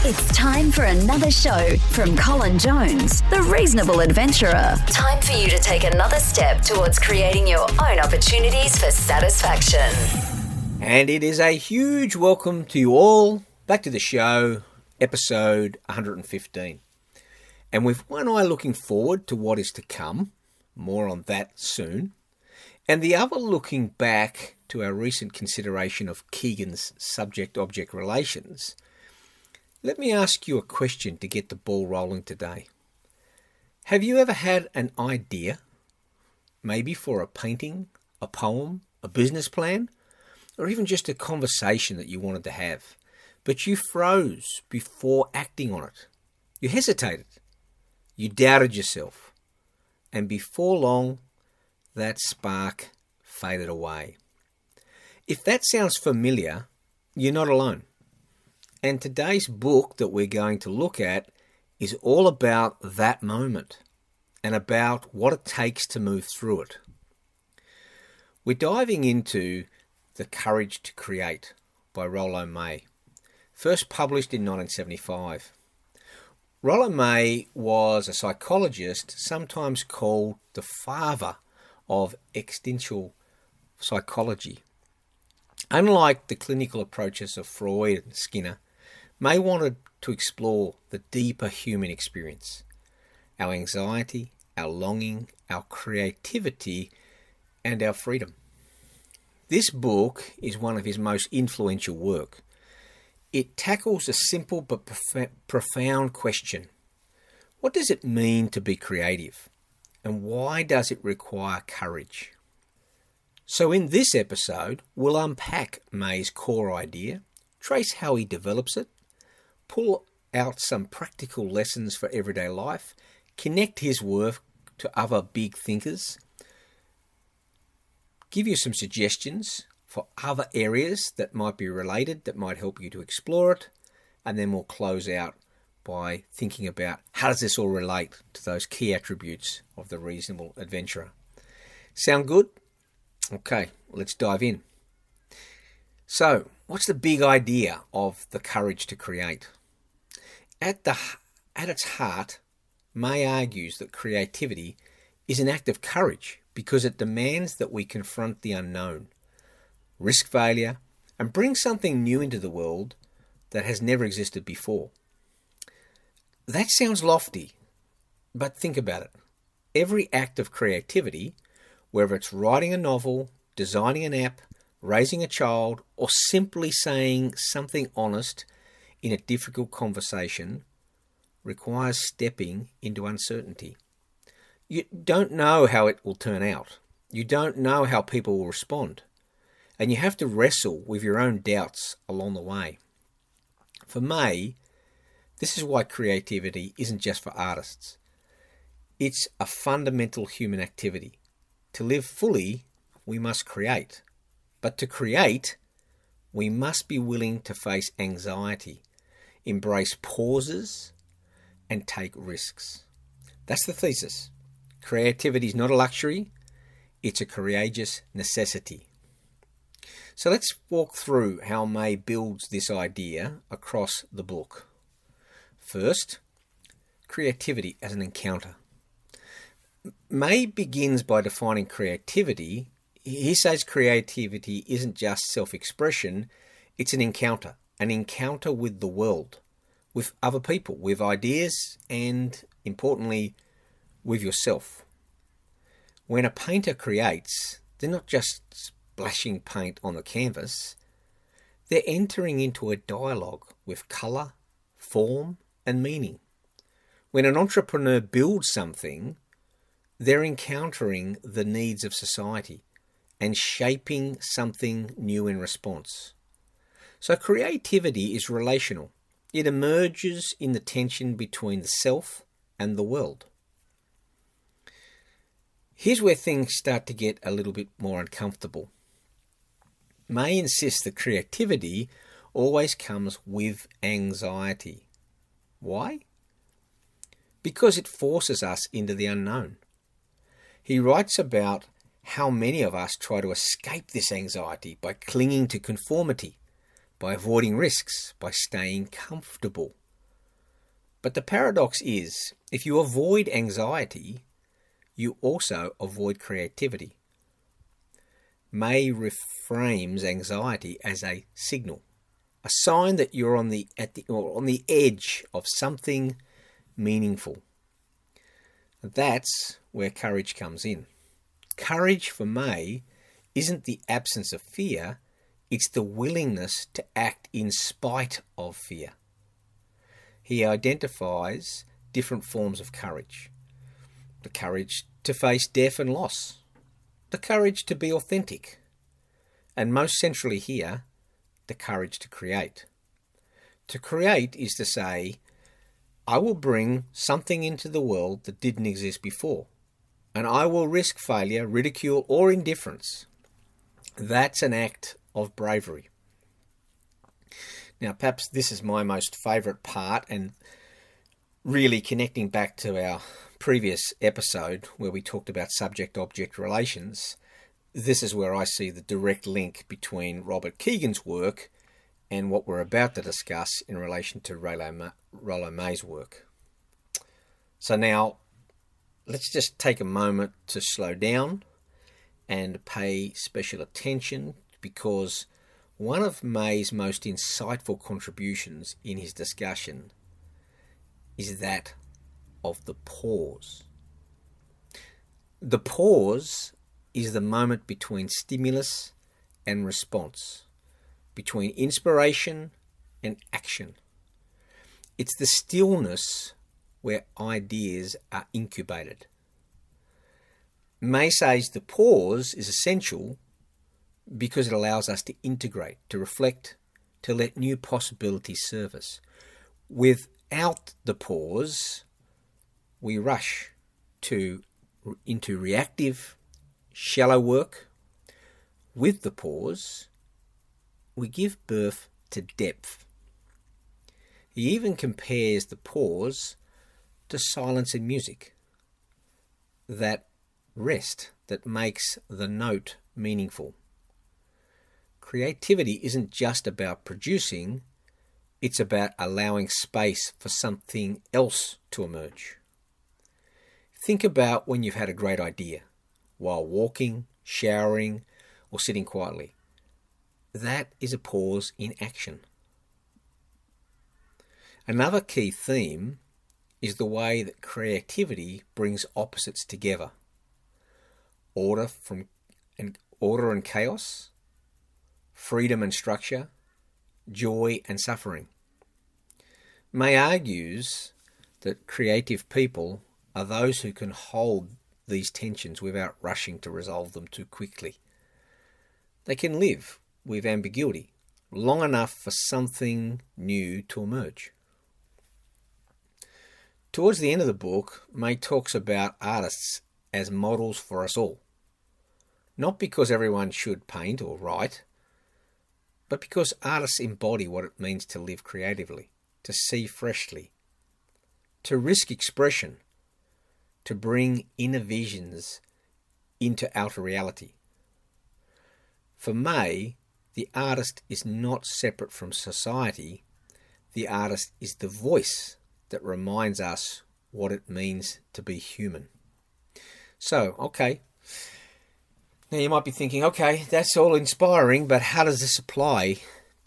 It's time for another show from Colin Jones, the Reasonable Adventurer. Time for you to take another step towards creating your own opportunities for satisfaction. And it is a huge welcome to you all back to the show, episode 115. And with one eye looking forward to what is to come, more on that soon, and the other looking back to our recent consideration of Keegan's subject-object relations, let me ask you a question to get the ball rolling today. Have you ever had an idea, maybe for a painting, a poem, a business plan, or even just a conversation that you wanted to have, but you froze before acting on it? You hesitated. You doubted yourself. And before long, that spark faded away. If that sounds familiar, you're not alone. And today's book that we're going to look at is all about that moment and about what it takes to move through it. We're diving into The Courage to Create by Rollo May, first published in 1975. Rollo May was a psychologist, sometimes called the father of existential psychology. Unlike the clinical approaches of Freud and Skinner, May wanted to explore the deeper human experience, our anxiety, our longing, our creativity, and our freedom. This book is one of his most influential work. It tackles a simple but profound question. What does it mean to be creative? And why does it require courage? So in this episode, we'll unpack May's core idea, trace how he develops it, pull out some practical lessons for everyday life, connect his work to other big thinkers, give you some suggestions for other areas that might be related, that might help you to explore it, and then we'll close out by thinking about how does this all relate to those key attributes of the reasonable adventurer. Sound good? Okay, let's dive in. So, what's the big idea of The Courage to Create? At its heart, May argues that creativity is an act of courage because it demands that we confront the unknown, risk failure, and bring something new into the world that has never existed before. That sounds lofty, but think about it. Every act of creativity, whether it's writing a novel, designing an app, raising a child, or simply saying something honest in a difficult conversation, requires stepping into uncertainty. You don't know how it will turn out. You don't know how people will respond. And you have to wrestle with your own doubts along the way. For May, this is why creativity isn't just for artists. It's a fundamental human activity. To live fully, we must create. But to create, we must be willing to face anxiety, embrace pauses, and take risks. That's the thesis. Creativity is not a luxury, it's a courageous necessity. So let's walk through how May builds this idea across the book. First, creativity as an encounter. May begins by defining creativity. He says creativity isn't just self-expression, it's an encounter with the world, with other people, with ideas, and importantly, with yourself. When a painter creates, they're not just splashing paint on the canvas, they're entering into a dialogue with colour, form, and meaning. When an entrepreneur builds something, they're encountering the needs of society and shaping something new in response. So creativity is relational. It emerges in the tension between the self and the world. Here's where things start to get a little bit more uncomfortable. May insists that creativity always comes with anxiety. Why? Because it forces us into the unknown. He writes about how many of us try to escape this anxiety by clinging to conformity, by avoiding risks, by staying comfortable. But the paradox is, if you avoid anxiety, you also avoid creativity. May reframes anxiety as a signal, a sign that you're on the edge of something meaningful. That's where courage comes in. Courage for May isn't the absence of fear, it's the willingness to act in spite of fear. He identifies different forms of courage. The courage to face death and loss. The courage to be authentic. And most centrally here, the courage to create. To create is to say, I will bring something into the world that didn't exist before. And I will risk failure, ridicule, or indifference. That's an act of bravery. Now, perhaps this is my most favourite part, and really connecting back to our previous episode where we talked about subject-object relations, this is where I see the direct link between Robert Kegan's work and what we're about to discuss in relation to Rollo May's work. So now, let's just take a moment to slow down and pay special attention, because one of May's most insightful contributions in his discussion is that of the pause. The pause is the moment between stimulus and response, between inspiration and action. It's the stillness where ideas are incubated. May says the pause is essential because it allows us to integrate, to reflect, to let new possibilities surface. Without the pause, we rush into reactive, shallow work. With the pause, we give birth to depth. He even compares the pause to silence in music, that rest that makes the note meaningful. Creativity isn't just about producing, it's about allowing space for something else to emerge. Think about when you've had a great idea, while walking, showering, or sitting quietly. That is a pause in action. Another key theme is the way that creativity brings opposites together. Order and chaos, freedom and structure, joy and suffering. May argues that creative people are those who can hold these tensions without rushing to resolve them too quickly. They can live with ambiguity long enough for something new to emerge. Towards the end of the book, May talks about artists as models for us all. Not because everyone should paint or write, but because artists embody what it means to live creatively, to see freshly, to risk expression, to bring inner visions into outer reality. For May, the artist is not separate from society. The artist is the voice that reminds us what it means to be human. So, okay. Now you might be thinking, okay, that's all inspiring, but how does this apply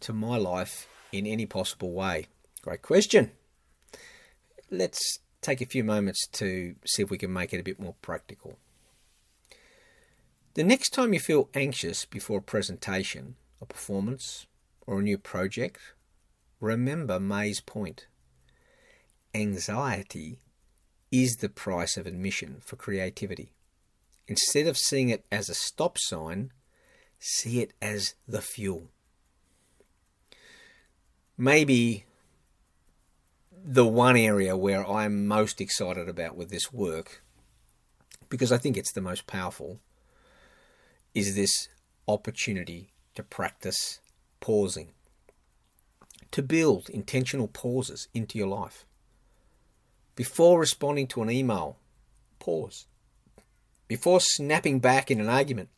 to my life in any possible way? Great question. Let's take a few moments to see if we can make it a bit more practical. The next time you feel anxious before a presentation, a performance, or a new project, remember May's point. Anxiety is the price of admission for creativity. Instead of seeing it as a stop sign, see it as the fuel. Maybe the one area where I'm most excited about with this work, because I think it's the most powerful, is this opportunity to practice pausing, to build intentional pauses into your life. Before responding to an email, pause. Before snapping back in an argument,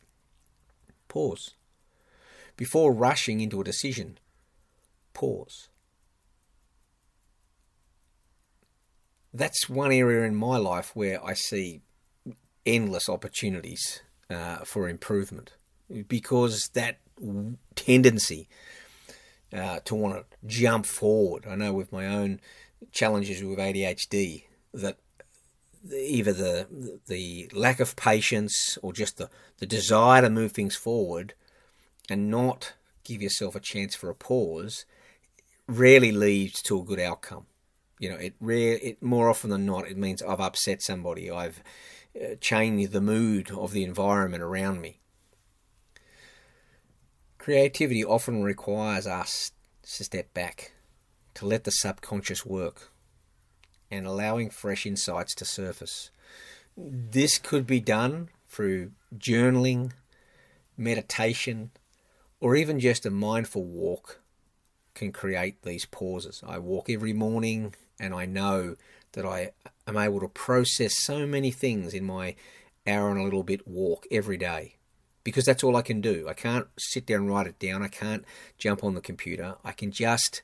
pause. Before rushing into a decision, pause. that's one area in my life where I see endless opportunities for improvement, because that tendency to want to jump forward. I know with my own challenges with ADHD that either the lack of patience or just the desire to move things forward and not give yourself a chance for a pause rarely leads to a good outcome. It more often than not, it means I've upset somebody. I've changed the mood of the environment around me. Creativity often requires us to step back, to let the subconscious work, and allowing fresh insights to surface. This could be done through journaling, meditation, or even just a mindful walk can create these pauses. I walk every morning and I know that I am able to process so many things in my hour and a little bit walk every day, because that's all I can do. I can't sit there and write it down. I can't jump on the computer. I can just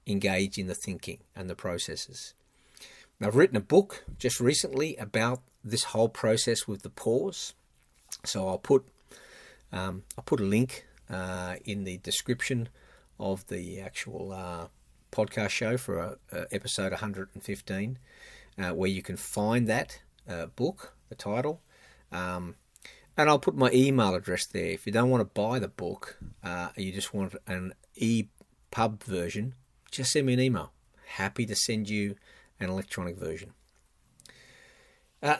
engage in the thinking and the processes. I've written a book just recently about this whole process with the pause. So I'll put a link in the description of the actual podcast show for episode 115, where you can find that book, the title. And I'll put my email address there. If you don't want to buy the book, you just want an EPUB version, just send me an email. Happy to send you an electronic version.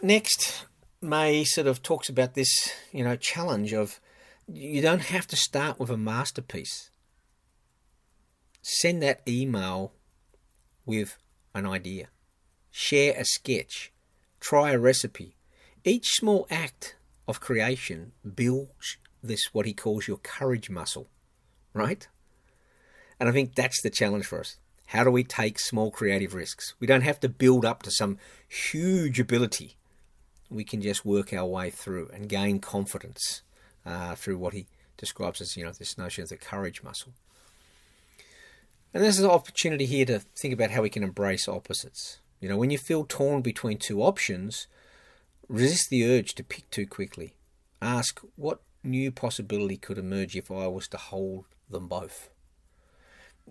Next, May sort of talks about this, challenge of you don't have to start with a masterpiece. Send that email with an idea. Share a sketch. Try a recipe. Each small act of creation builds this, what he calls your courage muscle, right? And I think that's the challenge for us. How do we take small creative risks? We don't have to build up to some huge ability. We can just work our way through and gain confidence through what he describes as, this notion of the courage muscle. And there's an opportunity here to think about how we can embrace opposites. When you feel torn between two options, resist the urge to pick too quickly. Ask, what new possibility could emerge if I was to hold them both?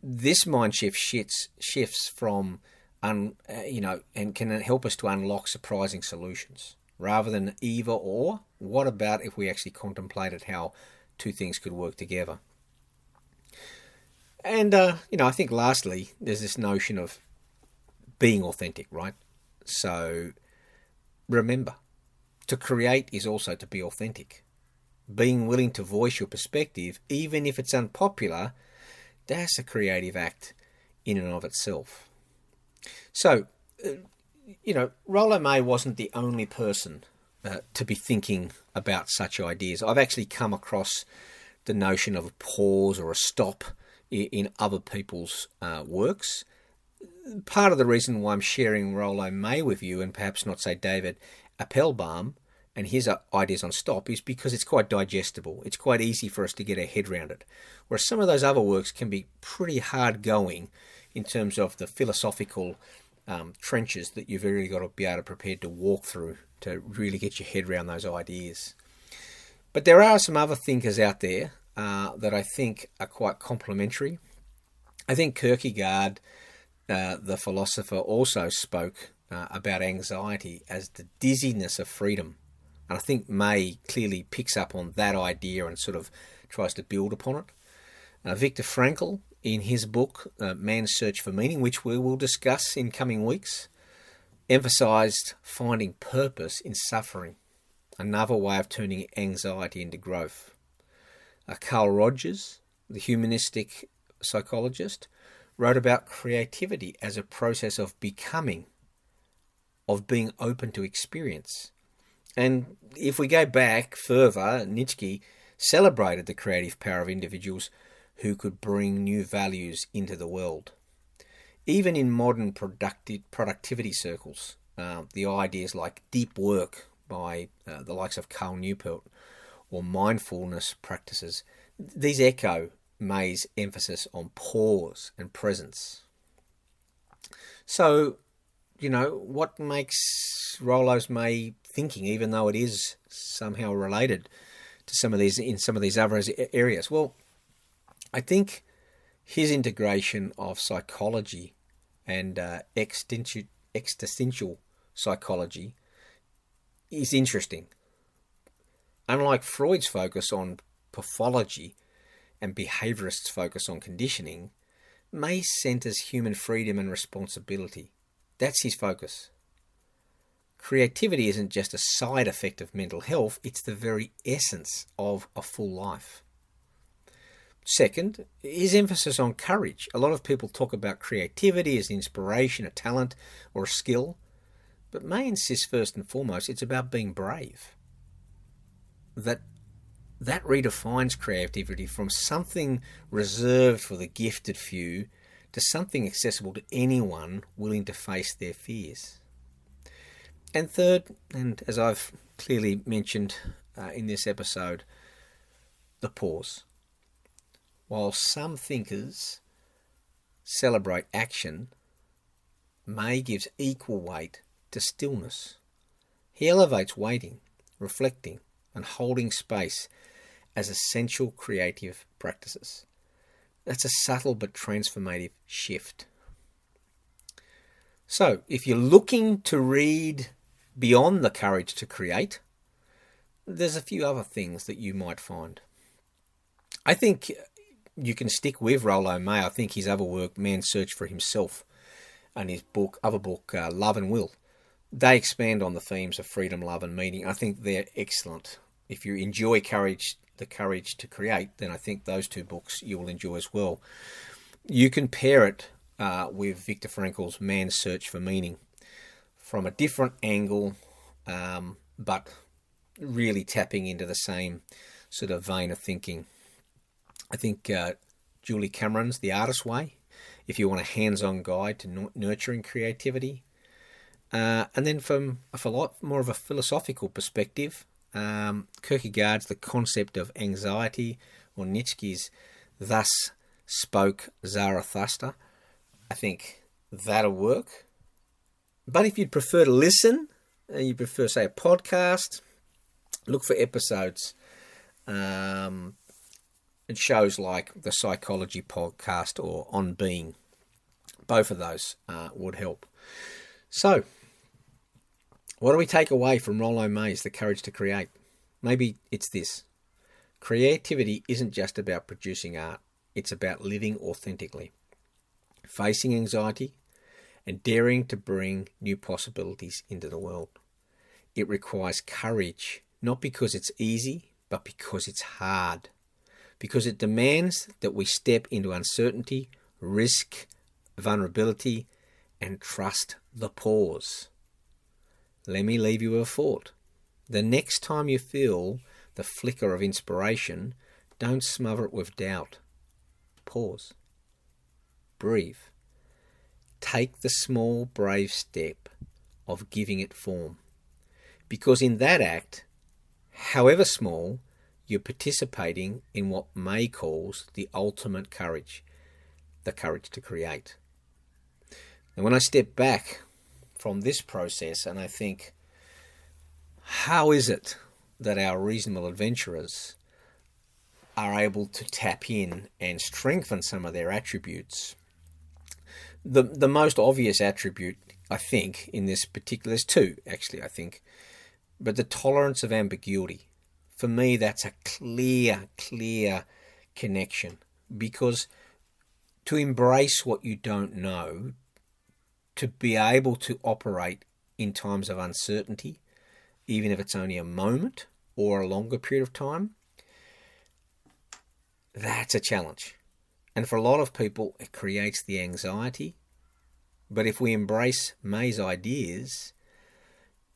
This mind shift shifts from, and can help us to unlock surprising solutions. Rather than either or, what about if we actually contemplated how two things could work together? And, I think lastly, there's this notion of being authentic, right? So remember, to create is also to be authentic. Being willing to voice your perspective, even if it's unpopular, that's a creative act in and of itself. So, Rollo May wasn't the only person to be thinking about such ideas. I've actually come across the notion of a pause or a stop in other people's works. Part of the reason why I'm sharing Rollo May with you and perhaps not, say, David Appelbaum and his ideas on stop is because it's quite digestible. It's quite easy for us to get our head around it. Whereas some of those other works can be pretty hard going in terms of the philosophical trenches that you've really got to be able to prepare to walk through to really get your head around those ideas. But there are some other thinkers out there that I think are quite complementary. I think Kierkegaard, the philosopher, also spoke about anxiety as the dizziness of freedom. And I think May clearly picks up on that idea and sort of tries to build upon it. Viktor Frankl, in his book, Man's Search for Meaning, which we will discuss in coming weeks, emphasised finding purpose in suffering, another way of turning anxiety into growth. Carl Rogers, the humanistic psychologist, wrote about creativity as a process of becoming, of being open to experience. And if we go back further, Nietzsche celebrated the creative power of individuals who could bring new values into the world. Even in modern productivity circles, the ideas like deep work by the likes of Carl Newport or mindfulness practices, these echo May's emphasis on pause and presence. So, what makes Rollo's May thinking, even though it is somehow related to some of these other areas? Well, I think his integration of psychology and existential psychology is interesting. Unlike Freud's focus on pathology and behaviorists' focus on conditioning, May centers human freedom and responsibility. That's his focus. Creativity isn't just a side effect of mental health, it's the very essence of a full life. Second, his emphasis on courage. A lot of people talk about creativity as inspiration, a talent, or a skill, but May insists first and foremost it's about being brave. That redefines creativity from something reserved for the gifted few to something accessible to anyone willing to face their fears. And third, and as I've clearly mentioned in this episode, the pause. While some thinkers celebrate action, May gives equal weight to stillness. He elevates waiting, reflecting, and holding space as essential creative practices. That's a subtle but transformative shift. So, if you're looking to read beyond the courage to create, there's a few other things that you might find. I think you can stick with Rollo May. I think his other work, Man's Search for Himself, and his other book, Love and Will, they expand on the themes of freedom, love, and meaning. I think they're excellent. If you enjoy the courage to create, then I think those two books you will enjoy as well. You can pair it with Viktor Frankl's Man's Search for Meaning from a different angle, but really tapping into the same sort of vein of thinking. I think Julie Cameron's The Artist's Way, if you want a hands-on guide to nurturing creativity. And then from a lot more of a philosophical perspective, Kierkegaard's The Concept of Anxiety, or Nietzsche's Thus Spoke Zarathustra. I think that'll work. But if you'd prefer to listen, you prefer, say, a podcast, look for episodes and shows like the Psychology Podcast or On Being. Both of those would help. So, what do we take away from Rollo May's The Courage to Create? Maybe it's this. Creativity isn't just about producing art. It's about living authentically, facing anxiety, and daring to bring new possibilities into the world. It requires courage, not because it's easy, but because it's hard. Because it demands that we step into uncertainty, risk, vulnerability, and trust the pause. Let me leave you with a thought. The next time you feel the flicker of inspiration, don't smother it with doubt. Pause. Breathe. Take the small, brave step of giving it form. Because in that act, however small, you're participating in what May calls the ultimate courage, the courage to create. And when I step back from this process and I think, how is it that our reasonable adventurers are able to tap in and strengthen some of their attributes? The most obvious attribute, I think, in this particular, there's two actually, I think, but the tolerance of ambiguity. For me, that's a clear connection, because to embrace what you don't know, to be able to operate in times of uncertainty, even if it's only a moment or a longer period of time, that's a challenge. And for a lot of people, it creates the anxiety. But if we embrace May's ideas,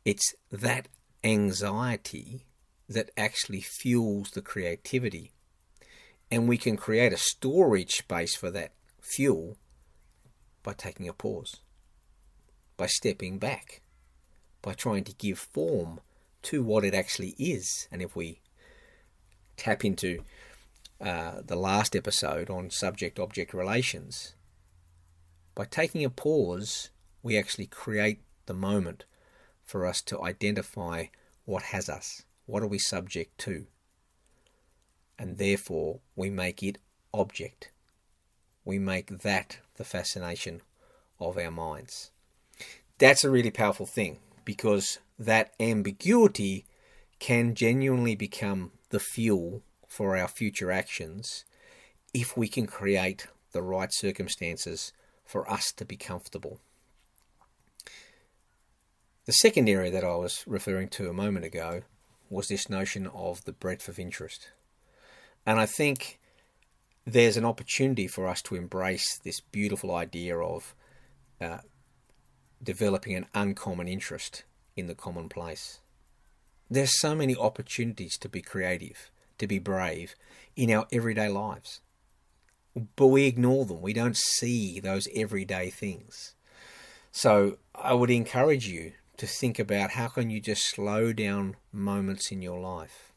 it's that anxiety that actually fuels the creativity. And we can create a storage space for that fuel by taking a pause, by stepping back, by trying to give form to what it actually is. And if we tap into the last episode on subject-object relations, by taking a pause, we actually create the moment for us to identify what has us, what are we subject to, and therefore we make it object. We make that the fascination of our minds. That's a really powerful thing, because that ambiguity can genuinely become the fuel for our future actions if we can create the right circumstances for us to be comfortable. The second area that I was referring to a moment ago was this notion of the breadth of interest. And I think there's an opportunity for us to embrace this beautiful idea of developing an uncommon interest in the commonplace. There's so many opportunities to be creative, to be brave in our everyday lives. But we ignore them. We don't see those everyday things. So I would encourage you to think about how can you just slow down moments in your life.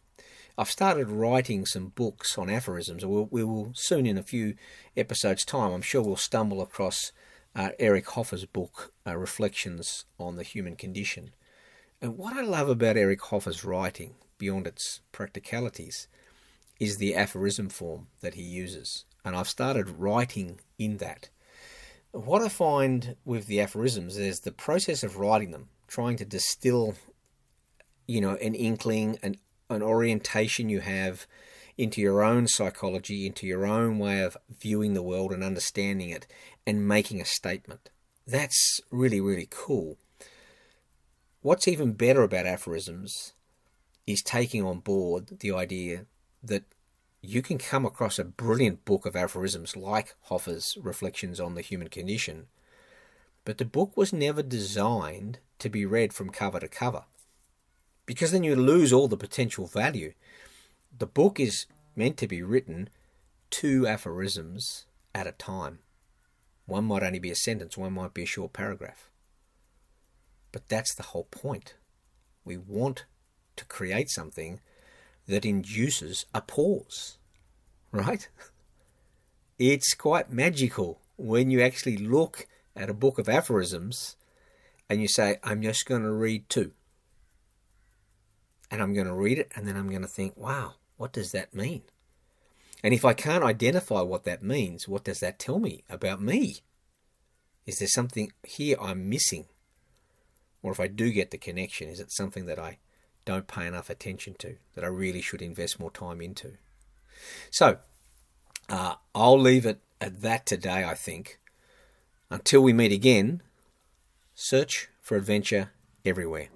I've started writing some books on aphorisms. We will soon, in a few episodes' time, I'm sure we'll stumble across Eric Hoffer's book, Reflections on the Human Condition. And what I love about Eric Hoffer's writing, beyond its practicalities, is the aphorism form that he uses. And I've started writing in that. What I find with the aphorisms is the process of writing them, trying to distill, an inkling, an orientation you have into your own psychology, into your own way of viewing the world and understanding it, and making a statement. That's really, really cool. What's even better about aphorisms is taking on board the idea that you can come across a brilliant book of aphorisms like Hoffer's Reflections on the Human Condition, but the book was never designed to be read from cover to cover, because then you lose all the potential value. The book is meant to be written 2 aphorisms at a time. One might only be a sentence, one might be a short paragraph. But that's the whole point. We want to create something that induces a pause, right? It's quite magical when you actually look at a book of aphorisms and you say, I'm just going to read 2. And I'm going to read it and then I'm going to think, wow, what does that mean? And if I can't identify what that means, what does that tell me about me? Is there something here I'm missing? Or if I do get the connection, is it something that I don't pay enough attention to, that I really should invest more time into? So, I'll leave it at that today, I think. Until we meet again, search for adventure everywhere.